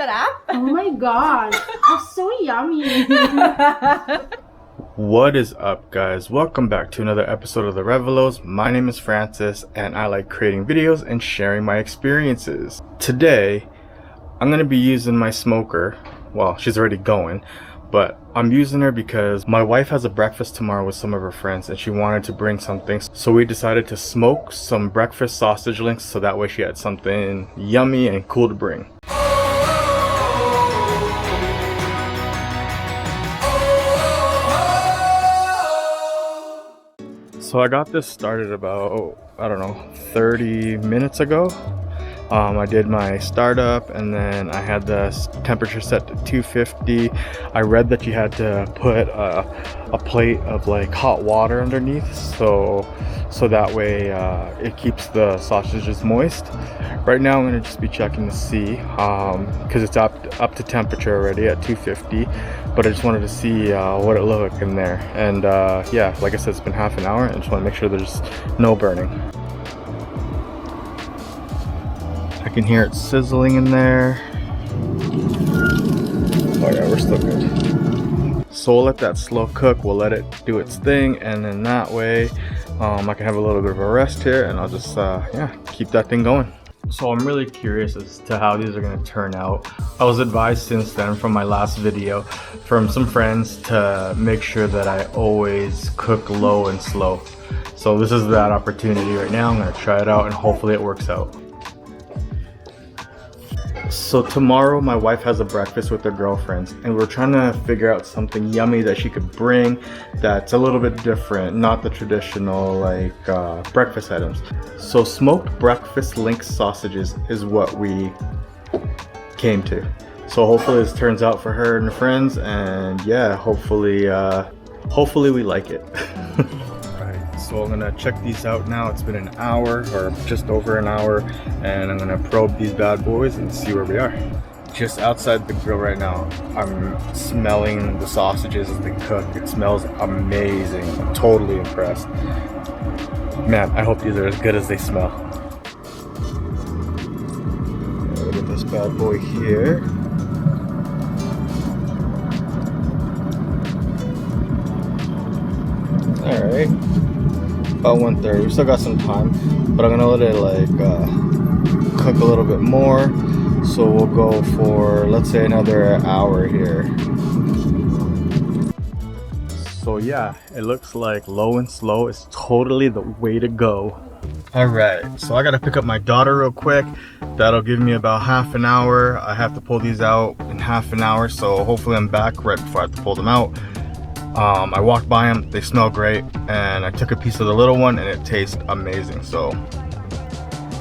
Sarap. Oh my god, that's so yummy. What is up, guys? Welcome back to another episode of the Revalos. My name is Francis and I like creating videos and sharing my experiences. Today I'm going to be using my smoker. Well, she's already going, but I'm using her because my wife has a breakfast tomorrow with some of her friends and she wanted to bring something. So we decided to smoke some breakfast sausage links so that way she had something yummy and cool to bring. So I got this started about, I don't know, 30 minutes ago. I did my startup and then I had the temperature set to 250. I read that you had to put a plate of like hot water underneath so that way it keeps the sausages moist. Right now I'm going to just be checking to see because it's up to temperature already at 250, but I just wanted to see what it looked like in there. And yeah, like I said, it's been half an hour and I just want to make sure there's no burning. I can hear it sizzling in there. Oh yeah, we're still good. So we'll let that slow cook, we'll let it do its thing, and then that way I can have a little bit of a rest here and I'll just yeah, keep that thing going. So I'm really curious as to how these are going to turn out. I was advised since then from my last video from some friends to make sure that I always cook low and slow. So this is that opportunity right now. I'm going to try it out and hopefully it works out. So tomorrow my wife has a breakfast with her girlfriends and we're trying to figure out something yummy that she could bring that's a little bit different, not the traditional like breakfast items. So smoked breakfast link sausages is what we came to. So hopefully this turns out for her and her friends, and yeah, hopefully we like it. So I'm gonna check these out now. It's been an hour or just over an hour and I'm gonna probe these bad boys and see where we are. Just outside the grill right now, I'm smelling the sausages as they cook. It smells amazing. I'm totally impressed. Man, I hope these are as good as they smell. Look at this bad boy here. Alright. About 1:30. We still got some time, but I'm gonna let it like cook a little bit more. So we'll go for, let's say, another hour here. So yeah, it looks like low and slow is totally the way to go. All right, so I gotta pick up my daughter real quick. That'll give me about half an hour. I have to pull these out in half an hour, so hopefully I'm back right before I have to pull them out. I walked by them, they smell great, and I took a piece of the little one and it tastes amazing. So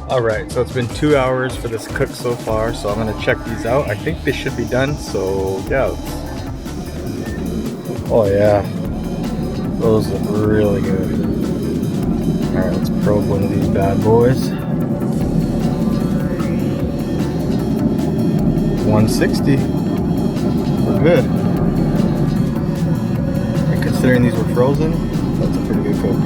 alright, so it's been 2 hours for this cook so far, so I'm gonna check these out. I think they should be done, so yeah. Oh yeah, those look really good. Alright, let's probe one of these bad boys. 160. We're good. Considering these were frozen, that's a pretty good cook.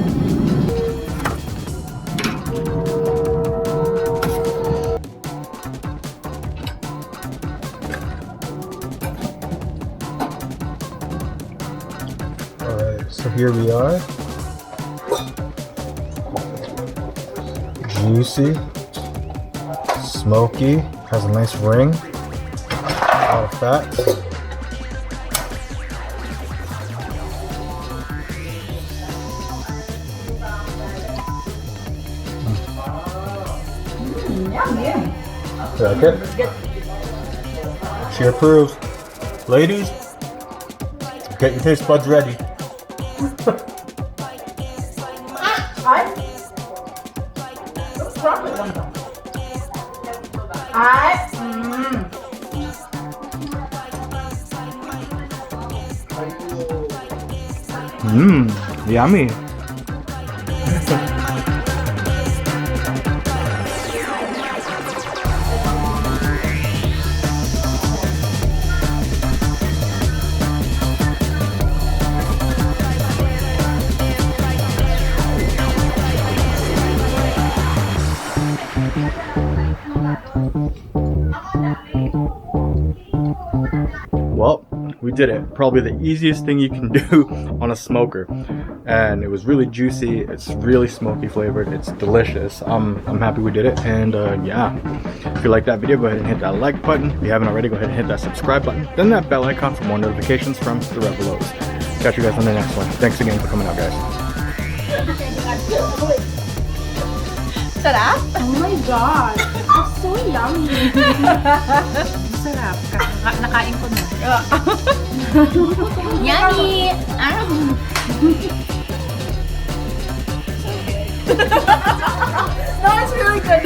Alright, so here we are. Juicy, smoky, has a nice ring, a lot of fat. You like it? She approves. Ladies, get your taste buds ready. Yummy. Well, we did it. Probably the easiest thing you can do on a smoker. And it was really juicy. It's really smoky flavored. It's delicious. I'm happy we did it. And yeah, if you like that video, go ahead and hit that like button. If you haven't already, go ahead and hit that subscribe button. Then that bell icon for more notifications from the Revalos. Catch you guys on the next one. Thanks again for coming out, guys. Sarap? Oh my god. That's so yummy. Sarap. Nakain ko na. Yummy! No, it's really good.